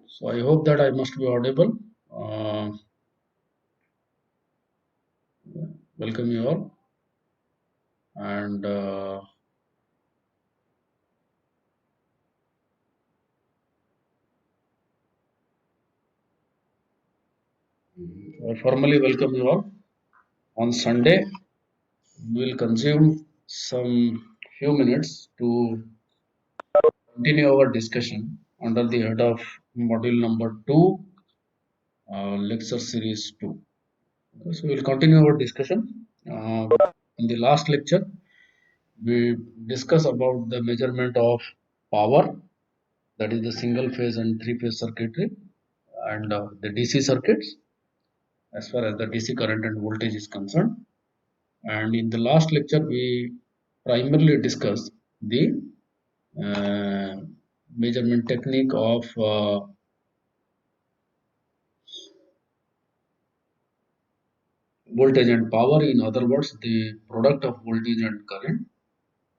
So I hope that I must be audible. Uh, Welcome you all. And I formally welcome you all. On Sunday, we will consume some few minutes to continue our discussion under the head of module number 2, lecture series 2. Okay, so we will continue our discussion. In the last lecture, we discussed about the measurement of power, that is the single phase and three phase circuitry, and the DC circuits as far as the DC current and voltage is concerned. And in the last lecture, we primarily discussed the uh, measurement technique of voltage and power. In other words, the product of voltage and current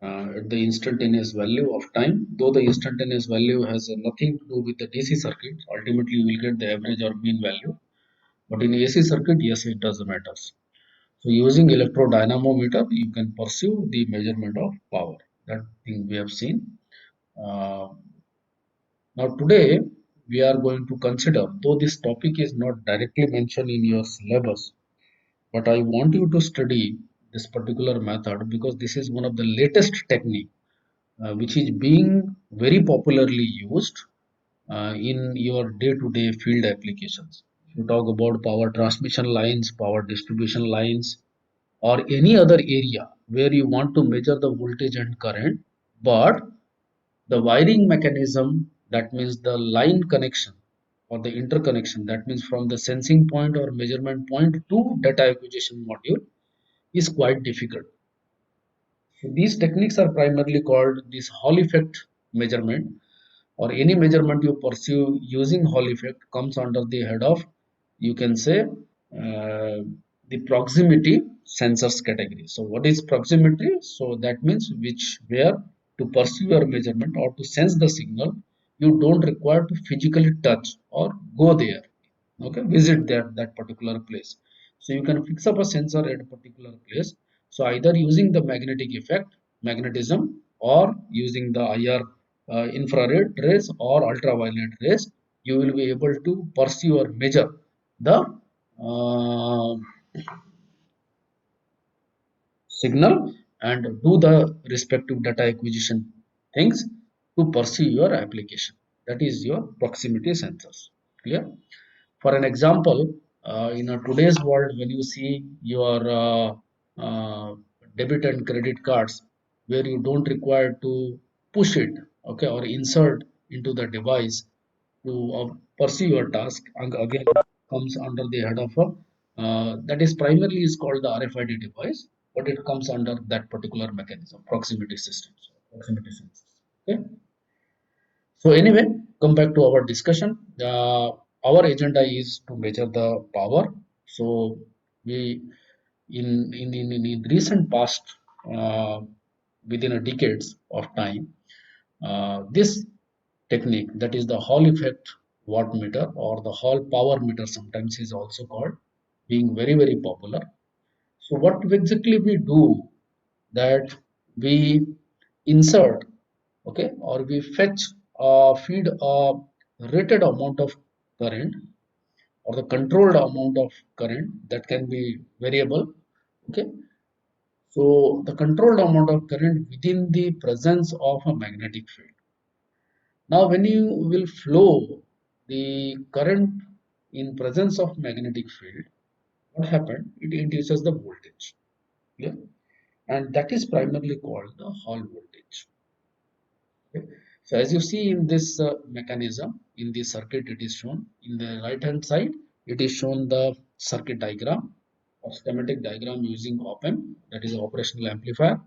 at the instantaneous value of time. Though the instantaneous value has nothing to do with the DC circuit, ultimately you will get the average or mean value. But in AC circuit, yes, it does matter. So using electrodynamometer, you can pursue the measurement of power. That thing we have seen. Uh, Now today we are going to consider, though this topic is not directly mentioned in your syllabus, but I want you to study this particular method because this is one of the latest technique which is being very popularly used in your day-to-day field applications. If you talk about power transmission lines, power distribution lines, or any other area where you want to measure the voltage and current, but the wiring mechanism, that means the line connection or the interconnection, that means from the sensing point or measurement point to data acquisition module, is quite difficult. So these techniques are primarily called this Hall effect measurement, or any measurement you pursue using Hall effect comes under the head of, you can say, the proximity sensors category. So what is proximity? So that means which where to pursue your measurement or to sense the signal, you don't require to physically touch or go there. Okay, visit that particular place. So you can fix up a sensor at a particular place. So either using the magnetic effect, magnetism, or using the IR infrared rays or ultraviolet rays, you will be able to pursue or measure the uh, signal and do the respective data acquisition things to pursue your application. That is your proximity sensors. Clear? For an example, in a today's world, when you see your debit and credit cards, where you don't require to push it, okay, or insert into the device to pursue your task, and again comes under the head of a that is primarily is called the RFID device, but it comes under that particular mechanism, proximity systems, proximity sensors. Okay. So anyway, come back to our discussion. Our agenda is to measure the power. So we in recent past, uh, within a decades of time, this technique, that is the Hall effect watt meter or the Hall power meter sometimes is also called, being very popular. So what exactly we do, that we insert, okay, or we fetch feed a rated amount of current or the controlled amount of current that can be variable, okay. So the controlled amount of current within the presence of a magnetic field. Now when you will flow the current in presence of magnetic field, what happened, it induces the voltage. Yeah? And that is primarily called the Hall voltage. Okay. So as you see in this mechanism, in the circuit, it is shown in the right hand side, it is shown the circuit diagram or schematic diagram using op-amp, that is operational amplifier,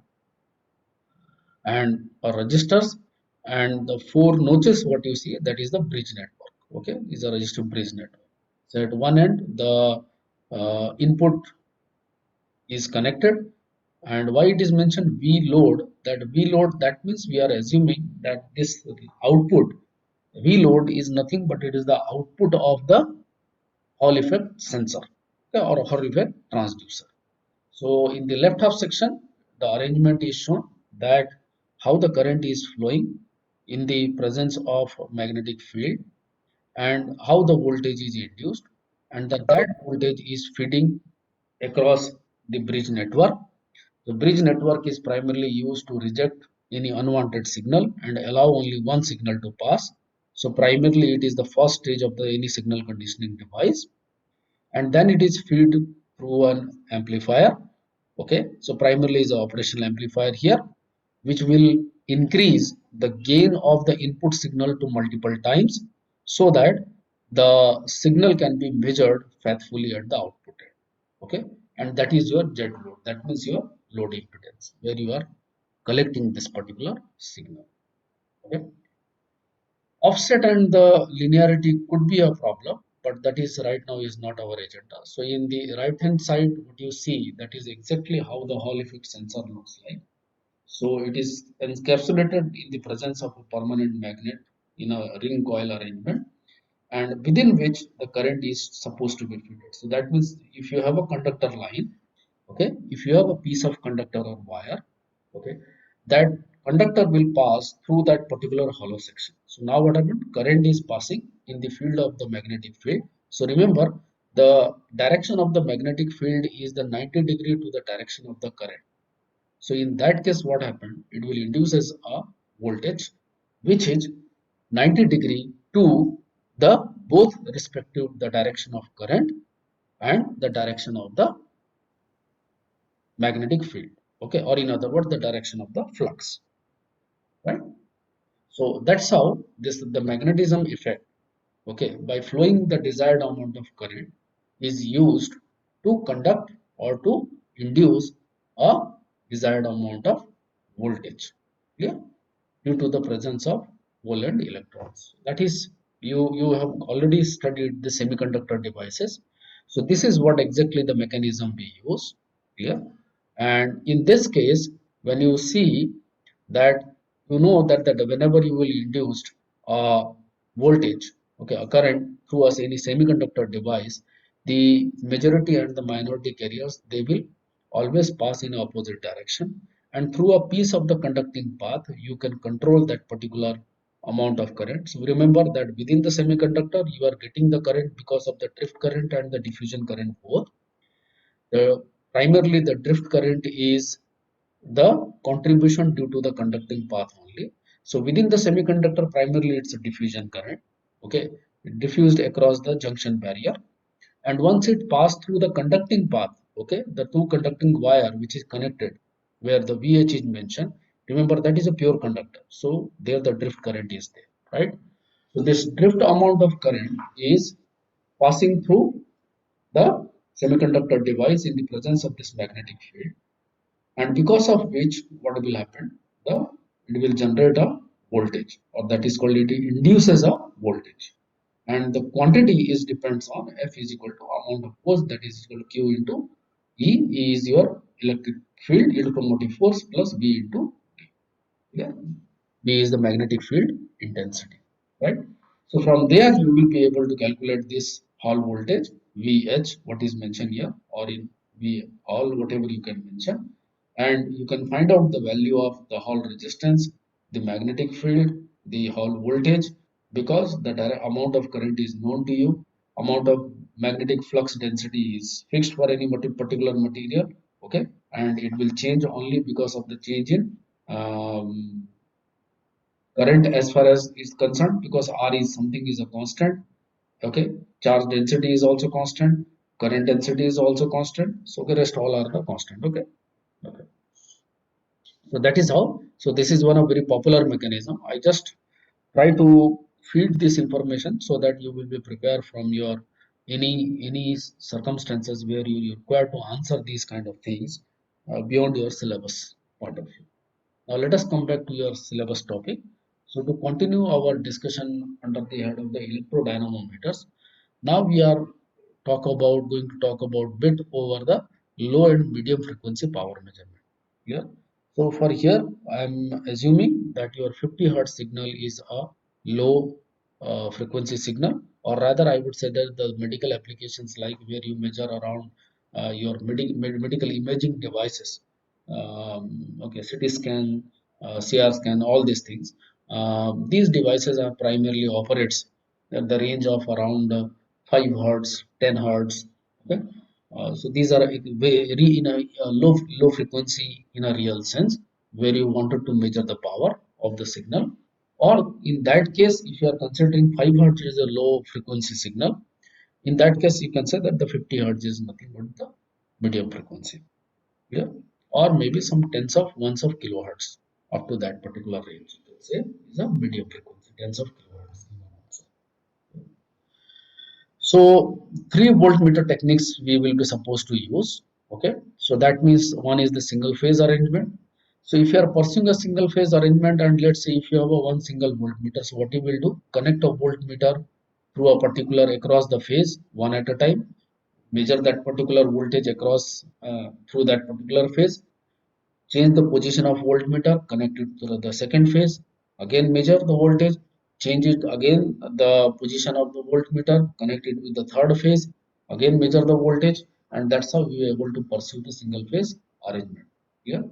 and registers, and the four notches what you see, that is the bridge network. Okay, is a resistive bridge network. So at one end the input is connected, and why it is mentioned V load, that V load, that means we are assuming that this output V load is nothing but it is the output of the Hall effect sensor, okay, or Hall effect transducer. So in the left half section, the arrangement is shown that how the current is flowing in the presence of magnetic field and how the voltage is induced, and that voltage is feeding across the bridge network. The bridge network is primarily used to reject any unwanted signal and allow only one signal to pass. So primarily it is the first stage of the any signal conditioning device, and then it is fed through an amplifier. Okay, so primarily is an operational amplifier here, which will increase the gain of the input signal to multiple times so that the signal can be measured faithfully at the output end. Okay, and that is your Z load, that means your load impedance where you are collecting this particular signal. Okay, offset and the linearity could be a problem, but that is right now is not our agenda. So in the right hand side what you see, that is exactly how the Hall effect sensor looks like. So it is encapsulated in the presence of a permanent magnet in a ring coil arrangement, and within which the current is supposed to be fitted. So that means if you have a conductor line, okay, if you have a piece of conductor or wire, okay, that conductor will pass through that particular hollow section. So now what happened, current is passing in the field of the magnetic field. So remember, the direction of the magnetic field is the 90-degree to the direction of the current. So in that case what happened, it will induces a voltage which is 90-degree to the both respective the direction of current and the direction of the magnetic field, okay, or in other words the direction of the flux, right? So that's how this the magnetism effect, okay, by flowing the desired amount of current is used to conduct or to induce a desired amount of voltage, clear, due to the presence of hole and electrons. That is, you have already studied the semiconductor devices. So this is what exactly the mechanism we use, clear. And in this case, when you see that, you know that whenever you will induce a voltage, okay, a current through us any semiconductor device, the majority and the minority carriers, they will always pass in opposite direction, and through a piece of the conducting path you can control that particular amount of current. So remember that within the semiconductor you are getting the current because of the drift current and the diffusion current both. Primarily the drift current is the contribution due to the conducting path only. So within the semiconductor, primarily it's a diffusion current. Okay, it diffused across the junction barrier, and once it passed through the conducting path, okay, the two conducting wire which is connected, where the VH is mentioned. Remember that is a pure conductor. So there the drift current is there, right? So this drift amount of current is passing through the semiconductor device in the presence of this magnetic field, and because of which what will happen, the it will generate a voltage, or that is called, it induces a voltage, and the quantity is depends on F is equal to amount of force, that is equal to Q into E. E is your electric field electromotive force plus B into T. Yeah, B is the magnetic field intensity, right? So from there you will be able to calculate this Hall voltage VH, what is mentioned here, or in V Hall, whatever you can mention, and you can find out the value of the Hall resistance, the magnetic field, the Hall voltage, because the direct amount of current is known to you, amount of magnetic flux density is fixed for any particular material, okay, and it will change only because of the change in current as far as is concerned, because R is something is a constant, okay, charge density is also constant, current density is also constant, so the rest all are the constant, okay. Okay, so that is how. So this is one of very popular mechanism. I just try to feed this information so that you will be prepared from your any circumstances where you require to answer these kind of things beyond your syllabus point of view. Now let us come back to your syllabus topic. So to continue our discussion under the head of the electrodynamometers, now we are going to talk about bit over the low and medium frequency power measurement. Yeah. So for here, I am assuming that your 50 hertz signal is a low frequency signal, or rather I would say that the medical applications like where you measure around your medical imaging devices, okay, CT scan, CR scan, all these things. These devices are primarily operates at the range of around 5 hertz, 10 hertz. Okay, so these are very in a low frequency in a real sense, where you wanted to measure the power of the signal. Or in that case, if you are considering 5 hertz is a low frequency signal, in that case you can say that the 50 hertz is nothing but the medium frequency. Yeah, or maybe some tens of ones of kilohertz up to that particular range. You can say is a medium frequency, tens of kilohertz. So 3 voltmeter techniques we will be supposed to use. Okay, so that means one is the single phase arrangement. So if you are pursuing a single phase arrangement, and let's say if you have a one single voltmeter, so what you will do? Connect a voltmeter through a particular across the phase one at a time. Measure that particular voltage across through that particular phase. Change the position of voltmeter, connect it to the second phase, again measure the voltage, change it again the position of the voltmeter, connect it with the third phase, again measure the voltage, and that's how we are able to pursue the single phase arrangement. Yeah,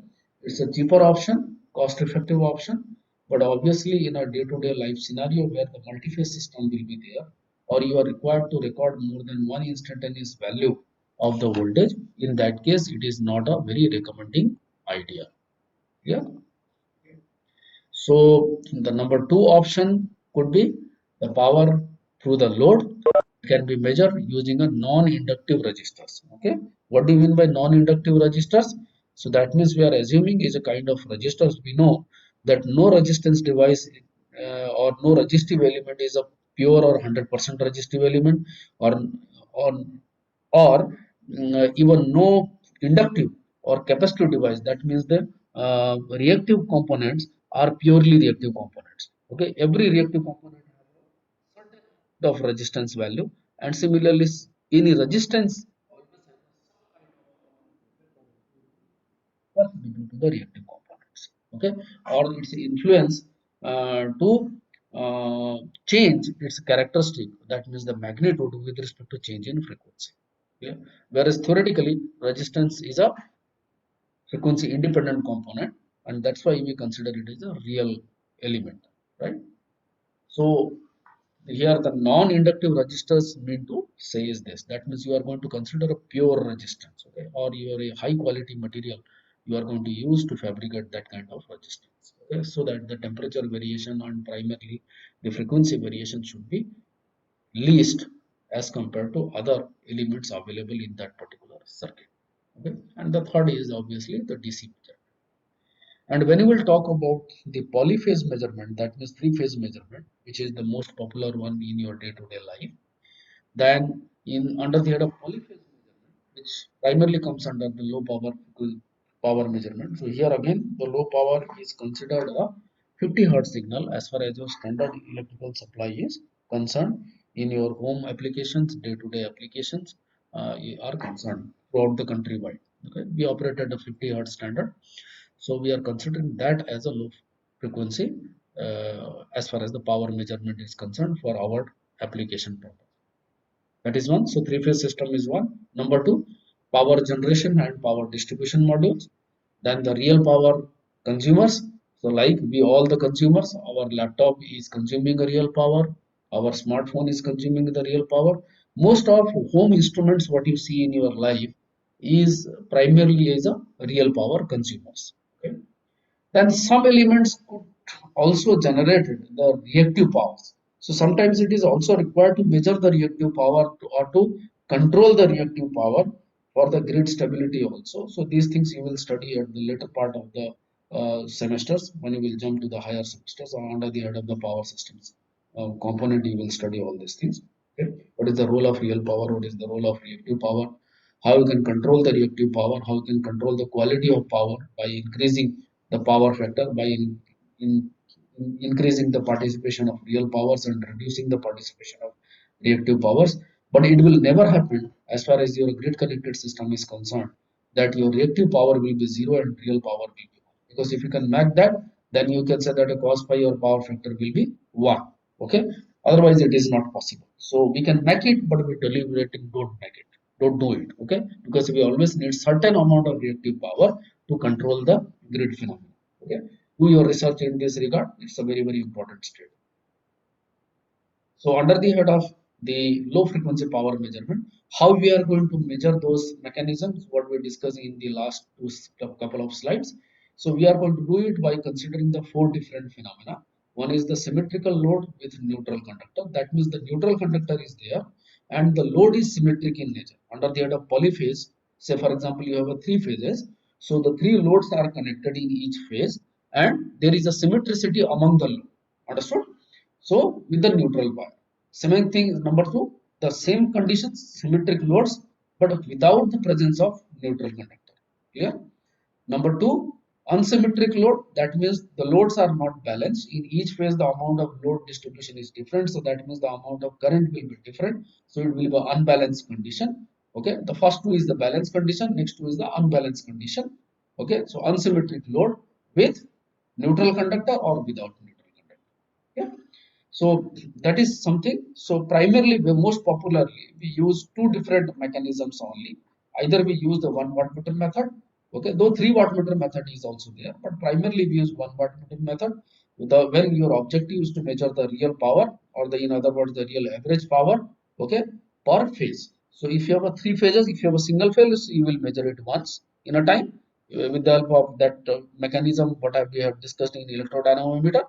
it's a cheaper option, cost effective option, but obviously in a day-to-day life scenario where the multi-phase system will be there, or you are required to record more than one instantaneous value of the voltage, in that case it is not a very recommending idea. Yeah. So the number two option could be the power through the load can be measured using a non-inductive resistors. Okay. What do you mean by non-inductive resistors? So that means we are assuming is a kind of resistors. We know that no resistance device or no resistive element is a pure or 100% resistive element, or or even no inductive or capacitive device. That means the reactive components are purely reactive components. Okay, every reactive component has a certain of resistance value, and similarly any resistance must be due to the reactive components. Okay, or its influence to change its characteristic, that means the magnitude with respect to change in frequency. Yeah. Whereas theoretically resistance is a frequency independent component, and that's why we consider it as a real element, right? So here the non-inductive resistors mean to say is this, that means you are going to consider a pure resistance, okay, or you are a high quality material you are going to use to fabricate that kind of resistance, okay, so that the temperature variation and primarily the frequency variation should be least as compared to other elements available in that particular circuit. Okay, and the third is obviously the DC measurement. And when you will talk about the polyphase measurement, that means three-phase measurement, which is the most popular one in your day-to-day life, then in under the head of polyphase measurement, which primarily comes under the low power measurement. So here again, the low power is considered a 50 hertz signal as far as your standard electrical supply is concerned in your home applications, day-to-day applications are concerned throughout the country wide. Okay, we operate at a 50 hertz standard, so we are considering that as a low frequency as far as the power measurement is concerned for our application purpose. That is one. So three-phase system is one. Number two, power generation and power distribution modules. Then the real power consumers. So like we all the consumers, our laptop is consuming a real power. Our smartphone is consuming the real power. Most of home instruments, what you see in your life, is primarily as a real power consumers. Okay, then some elements could also generate the reactive powers. So sometimes it is also required to measure the reactive power or to control the reactive power for the grid stability also. So these things you will study at the later part of the semesters when you will jump to the higher semesters, or under the head of the power systems component you will study all these things. Okay? What is the role of real power? What is the role of reactive power? How you can control the reactive power? How you can control the quality of power by increasing the power factor, by in, increasing the participation of real powers and reducing the participation of reactive powers. But it will never happen as far as your grid connected system is concerned that your reactive power will be zero and real power will be one. Because if you can match that, then you can say that a cos phi or power factor will be 1. Okay. Otherwise it is not possible. So we can make it, but we deliberating don't make it, don't do it. Okay, because we always need certain amount of reactive power to control the grid phenomena. Okay, do your research in this regard. It's a very important step. So under the head of the low frequency power measurement, how we are going to measure those mechanisms, what we discussed in the last couple of slides. So we are going to do it by considering the four different phenomena. One is the symmetrical load with neutral conductor. That means the neutral conductor is there and the load is symmetric in nature. Under the head of polyphase, say for example, you have a three phases. So the three loads are connected in each phase and there is a symmetricity among the load. Understood? So with the neutral wire. Same thing number two, the same conditions, symmetric loads, but without the presence of neutral conductor. Clear? Number two, unsymmetric load. That means the loads are not balanced. In each phase, the amount of load distribution is different. So that means the amount of current will be different. So it will be unbalanced condition. Okay. The first two is the balanced condition. Next two is the unbalanced condition. Okay. So unsymmetric load with neutral conductor or without neutral conductor. Yeah. So that is something. So primarily, we most popularly we use two different mechanisms only. Either we use the 1 wattmeter method, okay, though 3 wattmeter method is also there, but primarily we use 1 wattmeter method. When your objective is to measure the real power or the in other words the real average power, okay, per phase. So if you have a three phases, if you have a single phase, you will measure it once in a time with the help of that mechanism what we have discussed in electrodynamometer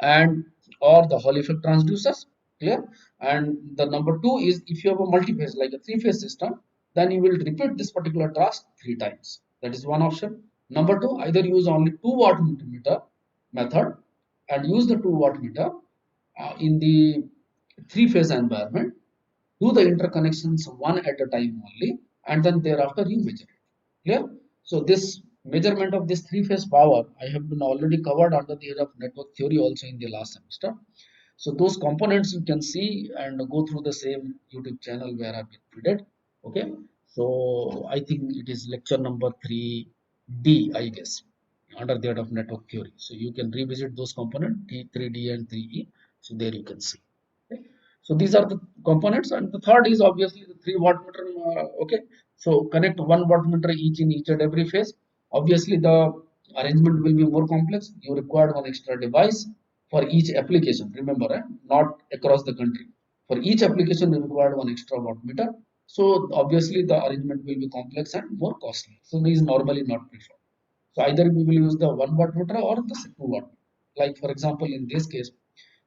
and or the Hall effect transducers. Clear? And the number two is if you have a multi-phase like a three-phase system, then you will repeat this particular task three times. That is one option. Number two, either use only 2 watt meter method and use the 2 watt meter in the three-phase environment. Do the interconnections one at a time only, and then thereafter you measure it. Clear? So this measurement of this three-phase power I have been already covered under the head of network theory also in the last semester. So those components you can see and go through the same YouTube channel where I've been feeded. Okay. So I think it is lecture number 3D, I guess, under the head of network theory. So you can revisit those components, 3D and 3E. So there you can see. Okay. So these are the components, and the third is obviously the 3 watt meter. Okay, so connect 1 watt meter each in each and every phase. Obviously, the arrangement will be more complex. You require one extra device for each application. Remember, not across the country. For each application, you require one extra watt meter. So obviously, the arrangement will be complex and more costly. So these normally not preferred. So either we will use the 1 watt meter or the 2 watt. Like for example, in this case,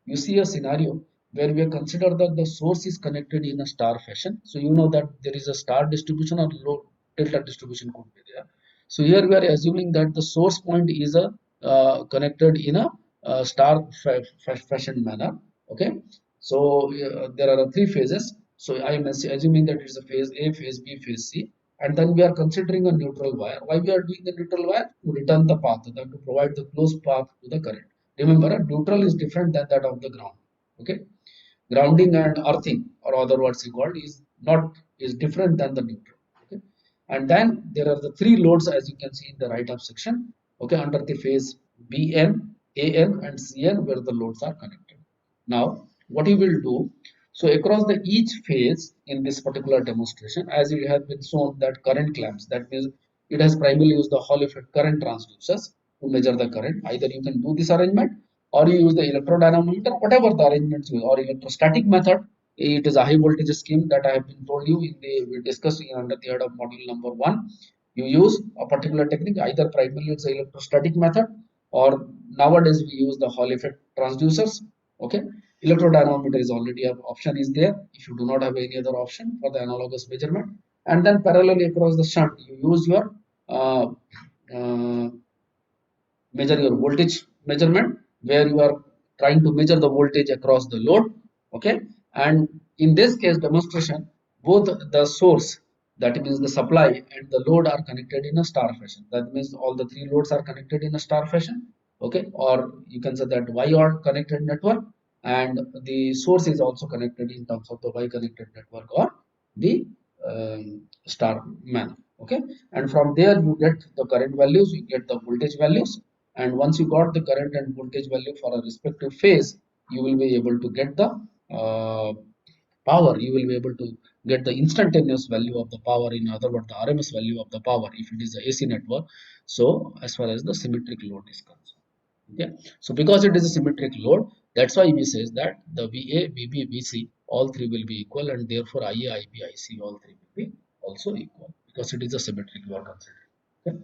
you see a scenario where we consider that the source is connected in a star fashion. So you know that there is a star distribution or low delta distribution could be there. So here we are assuming that the source point is a connected in a star fashion manner. Okay. So there are three phases. So I am assuming that it's a phase A, phase B, phase C, and then we are considering a neutral wire. Why we are doing the neutral wire? To return the path, to provide the closed path to the current. Remember, neutral is different than that of the ground. Okay, grounding and earthing, or other words you called, is different than the neutral. Okay, and then there are the three loads as you can see in the right up section. Okay, under the phase BN, AN, and CN where the loads are connected. Now, what you will do? So across the each phase in this particular demonstration, as it has been shown that current clamps, that means it has primarily used the Hall effect current transducers to measure the current. Either you can do this arrangement or you use the electrodynamometer, whatever the arrangements you or electrostatic method. It is a high voltage scheme that I have been told you in the we discussed in under the head of module number 1. You use a particular technique, either primarily it's the electrostatic method or nowadays we use the Hall effect transducers. Okay, electrodynamometer is already an option is there if you do not have any other option for the analogous measurement, and then parallelly across the shunt you use your uh, uh, measure your voltage measurement where you are trying to measure the voltage across the load. Okay, and in this case demonstration, both the source, that means the supply, and the load are connected in a star fashion. That means all the three loads are connected in a star fashion. Okay, or you can say that y-or connected network, and the source is also connected in terms of the y connected network or the star manner. Okay, and from there you get the current values, you get the voltage values, and once you got the current and voltage value for a respective phase, you will be able to get the uh, power, you will be able to get the instantaneous value of the power, in other words the RMS value of the power if it is a AC network. So as far as the symmetric load is concerned, okay, so because it is a symmetric load, that's why we says that the VA, VB, VC, all three will be equal, and therefore IA, IB, IC, all three will be also equal because it is a symmetric you are considering. Okay.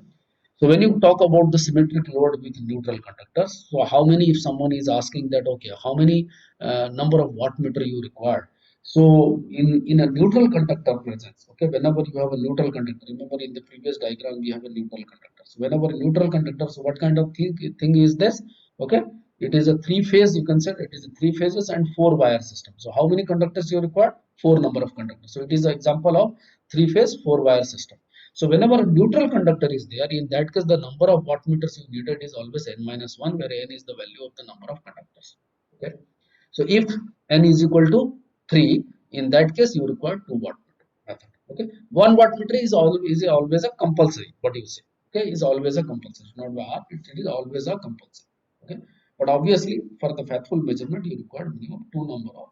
So when you talk about the symmetric load with neutral conductors, so how many, if someone is asking that, okay, how many number of wattmeter you require? So in a neutral conductor presence, okay, whenever you have a neutral conductor, remember in the previous diagram we have a neutral conductor. So whenever neutral conductor, so what kind of thing is this? Okay, it is a three phase. You can say it is a three phases and four wire system. So how many conductors you require? Four number of conductors. So it is an example of three phase four wire system. So whenever a neutral conductor is there, in that case, the number of wattmeters you needed is always n minus 1, where n is the value of the number of conductors. Okay. So if n is equal to 3, in that case, you require 2 wattmeter method. Okay. 1 wattmeter is always a compulsory. What do you say? Okay, is always a compulsory. Not by R, it is always a compulsory. Okay. But obviously, for the faithful measurement, you require minimum 2 number of.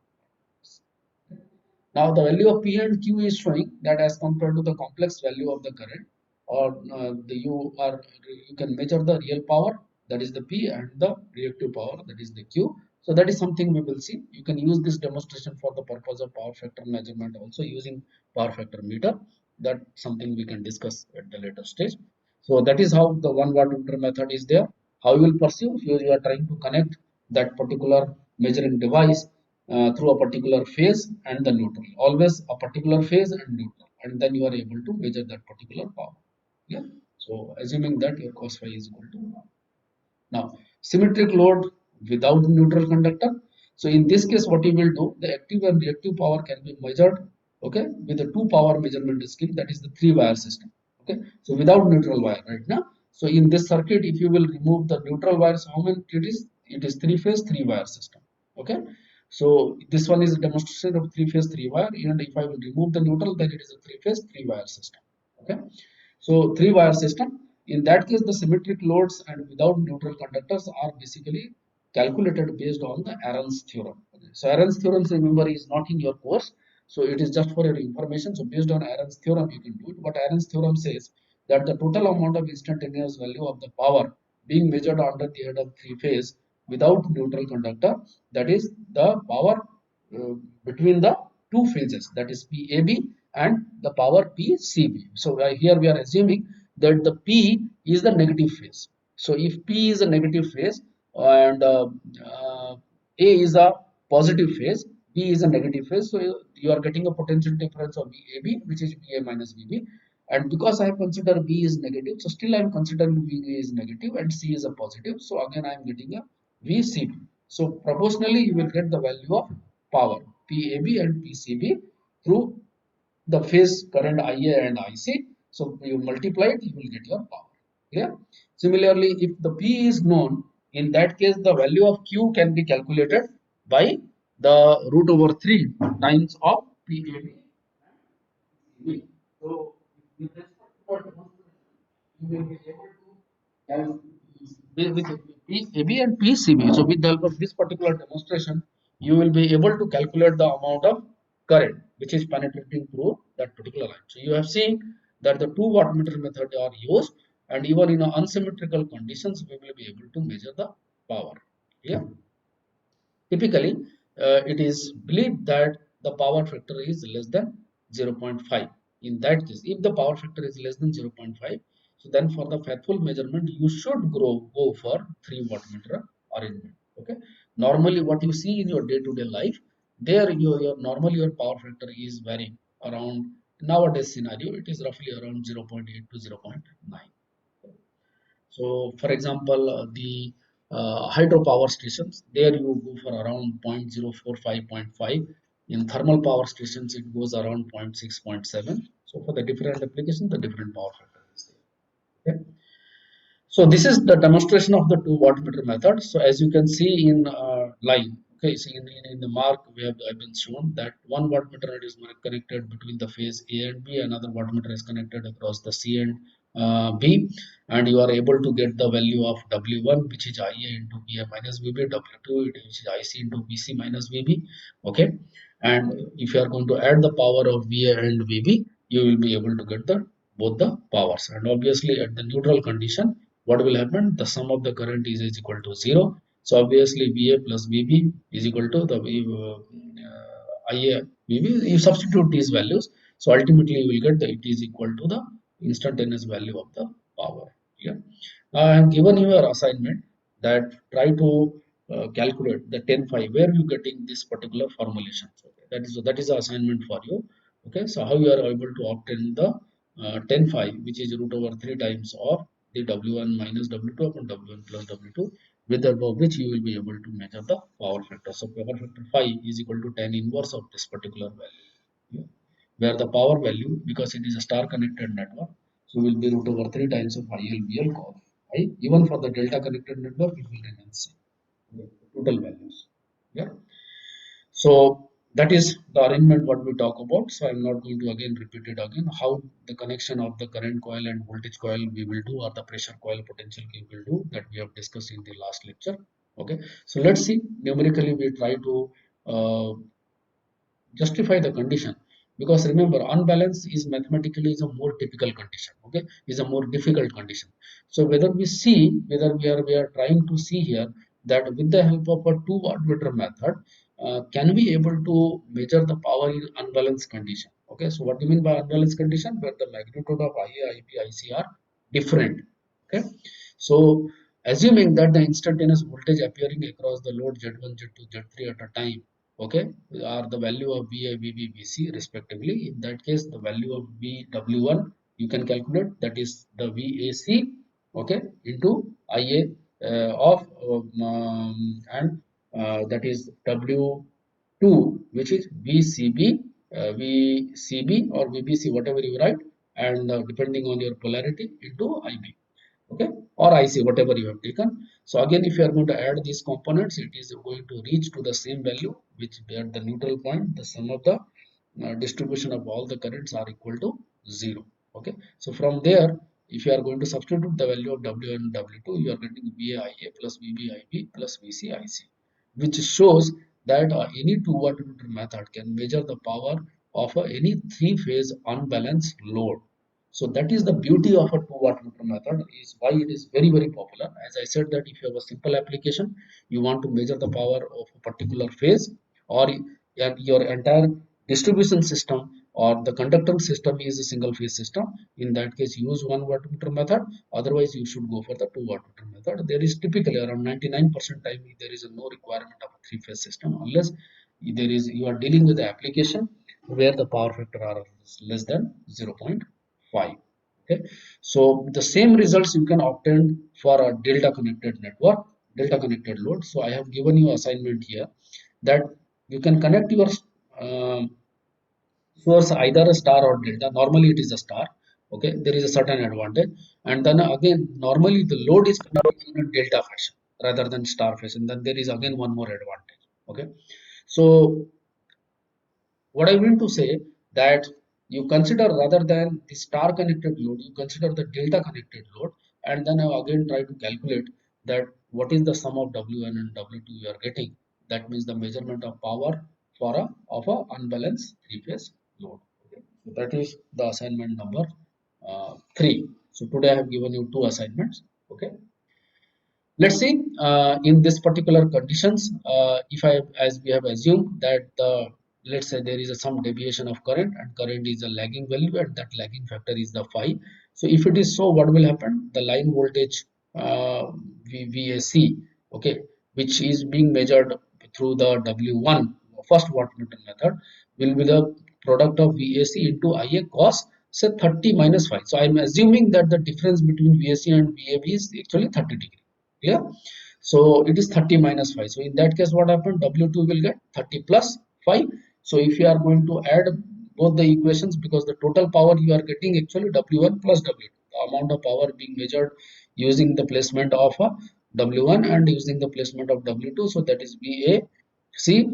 Now the value of P and Q is showing that as compared to the complex value of the current, or you can measure the real power, that is the P, and the reactive power, that is the Q. So that is something we will see. You can use this demonstration for the purpose of power factor measurement also using power factor meter. That something we can discuss at the later stage. So that is how the one wattmeter method is there. How you will pursue? You are trying to connect that particular measuring device through a particular phase and the neutral. Always a particular phase and neutral, and then you are able to measure that particular power. Yeah. So assuming that your cos phi is equal to 1. Now, symmetric load without neutral conductor. So in this case, what you will do, the active and reactive power can be measured, okay, with a two power measurement scheme, that is the three wire system. Okay. So without neutral wire right now. So in this circuit, if you will remove the neutral wires, how many it is? It is three phase, three wire system. Okay. So this one is a demonstration of three phase, three wire. And if I will remove the neutral, then it is a three phase, three wire system. Okay. So three wire system. In that case, the symmetric loads and without neutral conductors are basically calculated based on the Arron's theorem. Okay. So Arron's theorem, remember, is not in your course. So it is just for your information. So based on Arron's theorem, you can do it. What Arron's theorem says that the total amount of instantaneous value of the power being measured under the head of three phase without neutral conductor, that is the power uh, between the two phases, that is PAB and the power PCB. So here we are assuming that the P is the negative phase. So if P is a negative phase and A is a positive phase, B is a negative phase, so you are getting a potential difference of VAB, which is VA minus VB. And because I have considered B is negative, so still I am considering VA is negative and C is a positive. So again I am getting a VCB. So proportionally you will get the value of power PAB and PCB through the phase current IA and IC. So you multiply it, you will get your power. Yeah. Similarly, if the P is known, in that case the value of Q can be calculated by the root over 3 times of PAB. So with respect to our demonstration, you will be able to with PAB and PCB. So with the help of this particular demonstration, you will be able to calculate the amount of current which is penetrating through that particular line. So you have seen that the two wattmeter method are used, and even in unsymmetrical conditions, we will be able to measure the power. Yeah. Typically, it is believed that the power factor is less than 0.5. In that case, if the power factor is less than 0.5, so then for the faithful measurement, you should go for 3 wattmeter arrangement. Okay. Normally, what you see in your day-to-day life, there your normally your power factor is varying around, nowadays scenario, it is roughly around 0.8 to 0.9. So, for example, the hydropower stations, there you go for around 0.045, point 0.5. In thermal power stations, it goes around 0.6, 0.7. So, for the different applications, the different power factor is there. Okay. So, this is the demonstration of the two wattmeter method. So, as you can see in line, okay, so in the mark I've been shown that one wattmeter is connected between the phase A and B, another wattmeter is connected across the C and B, and you are able to get the value of W1, which is IA into VA minus VB, W2, which is IC into VC minus VB. Okay, and if you are going to add the power of VA and VB, you will be able to get the both the powers. And obviously, at the neutral condition, what will happen? The sum of the current is equal to 0. So obviously, VA plus VB is equal to the IA VB. You substitute these values, so ultimately you will get that it is equal to the instantaneous value of the power. Yeah. I have given you an assignment that try to calculate the 10 phi where you getting this particular formulation. Okay. That is the assignment for you. Okay. So how you are able to obtain the 10 phi, which is root over 3 times of the W1 minus W2 upon W1 plus W2, with the above which you will be able to measure the power factor. So power factor phi is equal to tan inverse of this particular value. Yeah, where the power value, because it is a star connected network, so will be root over 3 times of ILBL cos I. Even for the delta connected network, it will remain same. Okay, total values. Yeah. So that is the arrangement what we talk about. So I'm not going to again repeat it again. How the connection of the current coil and voltage coil we will do, or the pressure coil potential we will do, that we have discussed in the last lecture. Okay. So let's see. Numerically, we try to justify the condition, because remember, unbalance is mathematically is a more typical condition. Okay, is a more difficult condition. So whether we are trying to see here that with the help of a two wattmeter method, can we able to measure the power in unbalanced condition. Okay, so what do you mean by unbalanced condition? Where the magnitude of IA, IP, IC are different. Okay, so assuming that the instantaneous voltage appearing across the load Z1, Z2, Z3 at a time, okay, are the value of VA, VB, VC respectively. In that case, the value of VW1 you can calculate, that is the VAC, okay, into IA of and that is W2, which is VCB, VCB or VBC, whatever you write, and depending on your polarity, into IB. Okay, or IC, whatever you have taken. So again, if you are going to add these components, it is going to reach to the same value, which at the neutral point, the sum of the distribution of all the currents are equal to 0. Okay, so from there, if you are going to substitute the value of W and W2, you are getting VAIA plus VBIB plus VCIC, which shows that any two wattmeter method can measure the power of any three-phase unbalanced load. So that is the beauty of a two wattmeter method, is why it is very, very popular. As I said, that if you have a simple application, you want to measure the power of a particular phase, or your entire distribution system or the conductor system is a single phase system, in that case use one wattmeter method. Otherwise you should go for the two wattmeter method. There is typically around 99% time there is no requirement of a three phase system, unless there is you are dealing with the application where the power factor are less than 0.5. Okay, so the same results you can obtain for a delta connected network, delta connected load. So I have given you assignment here that you can connect your um, source either a star or delta. Normally it is a star. Okay, there is a certain advantage, and then again normally the load is connected in a delta fashion rather than star fashion. Then there is again one more advantage. Okay, so what I mean to say, that you consider, rather than the star connected load, you consider the delta connected load, and then I again try to calculate that what is the sum of W1 and W2 you are getting. That means the measurement of power for a unbalanced three phase load. Okay. So that is the assignment number 3. So today I have given you 2 assignments. Okay. Let's see, in this particular conditions, if I, as we have assumed that the, let's say there is some deviation of current, and current is a lagging value, and that lagging factor is the phi. So if it is so, what will happen? The line voltage VAC, okay, which is being measured through the W1 first wattmeter method, will be the product of VAC into IA cos, say 30 minus phi. So I'm assuming that the difference between VAC and VAB is actually 30 degree. Clear? So it is 30 minus 5. So in that case, what happened? W2 will get 30 plus 5. So if you are going to add both the equations, because the total power you are getting actually W1 plus W2, the amount of power being measured using the placement of W1 and using the placement of W2. So that is VAC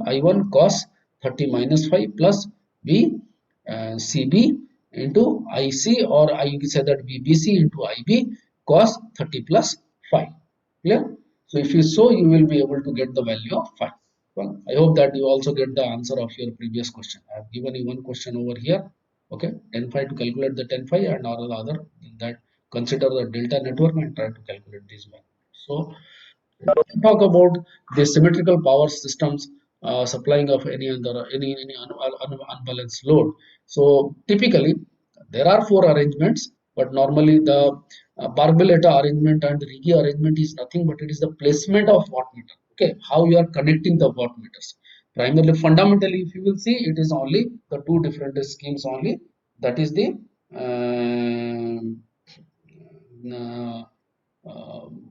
I1 cos 30 minus 5 plus VCB into IC, or I say that VBC into IB cos 30 plus phi. Clear? So if you so, you will be able to get the value of phi. Well, I hope that you also get the answer of your previous question. I have given you one question over here. Okay, tan phi to calculate the tan phi, and all the other that consider the delta network and try to calculate this one. So talk about the symmetrical power systems supplying of any unbalanced load. So typically there are four arrangements, but normally the Barbaleta arrangement and Rigi arrangement is nothing but it is the placement of wattmeter. Okay, how you are connecting the wattmeters. Primarily, fundamentally, if you will see, it is only the two different schemes only. That is the uh,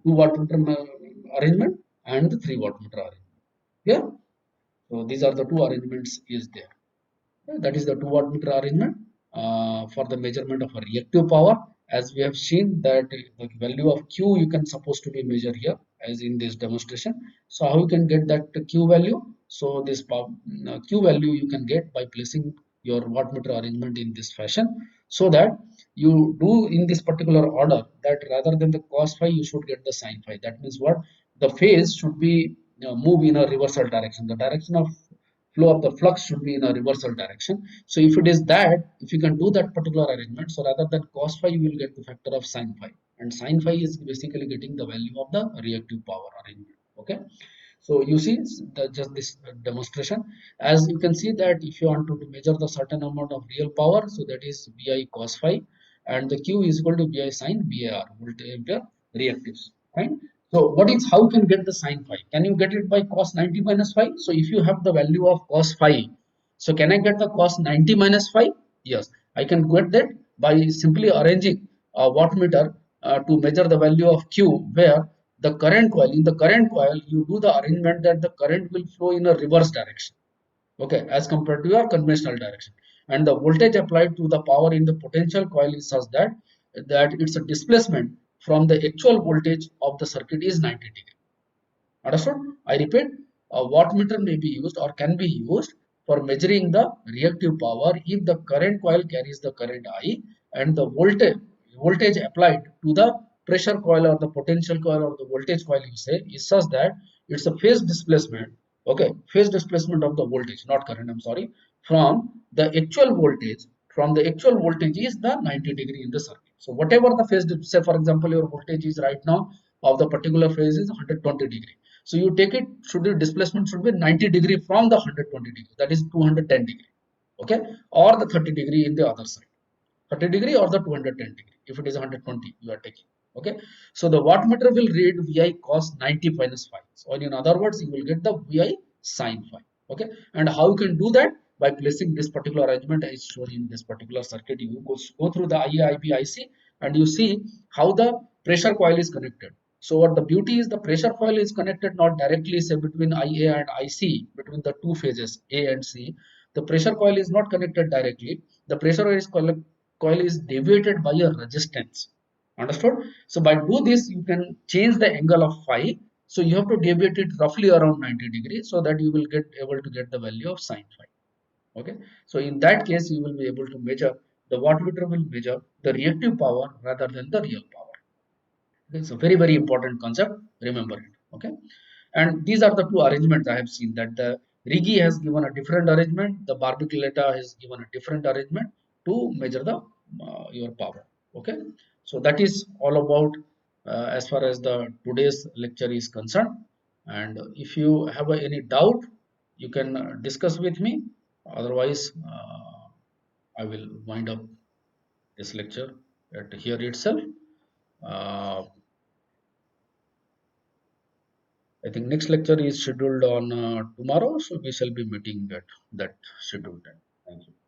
two wattmeter arrangement and the three wattmeter arrangement. Yeah. So these are the two arrangements is there. That is the two wattmeter arrangement for the measurement of a reactive power. As we have seen that the value of Q you can supposed to be measured here as in this demonstration. So how you can get that Q value? So this Q value you can get by placing your wattmeter arrangement in this fashion, so that you do in this particular order, that rather than the cos phi you should get the sin phi. That means what? The phase should be move in a reversal direction. The direction of flow of the flux should be in a reversal direction. So if it is that, if you can do that particular arrangement, so rather than cos phi, you will get the factor of sin phi. And sin phi is basically getting the value of the reactive power arrangement. Okay. So you see just this demonstration. As you can see that if you want to measure the certain amount of real power, so that is Vi cos phi, and the Q is equal to Vi sin VAR, voltage ampere reactives. Right? So what is how you can get the sin phi? Can you get it by cos 90 minus phi? So if you have the value of cos phi, so can I get the cos 90 minus phi? Yes, I can get that by simply arranging a wattmeter to measure the value of Q, where the current coil, in the current coil, you do the arrangement that the current will flow in a reverse direction. Okay, as compared to your conventional direction. And the voltage applied to the power in the potential coil is such that its a displacement from the actual voltage of the circuit is 90 degree. Understood? I repeat, a wattmeter may be used or can be used for measuring the reactive power if the current coil carries the current I, and the voltage applied to the pressure coil or the potential coil or the voltage coil you say is such that it's a phase displacement. Okay, phase displacement of the voltage, not current, I'm sorry, from the actual voltage. From the actual voltage is the 90 degree in the circuit. So whatever the phase, say for example, your voltage is right now of the particular phase is 120 degree. So you take it, should be displacement should be 90 degree from the 120 degree, that is 210 degree. Okay, or the 30 degree in the other side, 30 degree or the 210 degree. If it is 120 you are taking. Okay, so the wattmeter will read Vi cos 90 minus phi. So in other words, you will get the Vi sin phi. Okay, and how you can do that? By placing this particular arrangement as shown in this particular circuit. You go through the IA, IB, IC, and you see how the pressure coil is connected. So what the beauty is, the pressure coil is connected not directly say between IA and IC, between the two phases A and C. The pressure coil is not connected directly. The pressure coil is deviated by a resistance. Understood? So by do this, you can change the angle of phi. So you have to deviate it roughly around 90 degrees so that you will get able to get the value of sin phi. Okay. So in that case, you will be able to measure, the wattmeter will measure the reactive power rather than the real power. Okay, it's a very, very important concept. Remember it. Okay. And these are the two arrangements I have seen, that the Rigi has given a different arrangement, the Barbiculata has given a different arrangement to measure the your power. Okay. So that is all about as far as the today's lecture is concerned. And if you have any doubt, you can discuss with me. Otherwise, I will wind up this lecture at here itself. Uh, I think next lecture is scheduled on tomorrow, so we shall be meeting at that scheduled time. Thank you.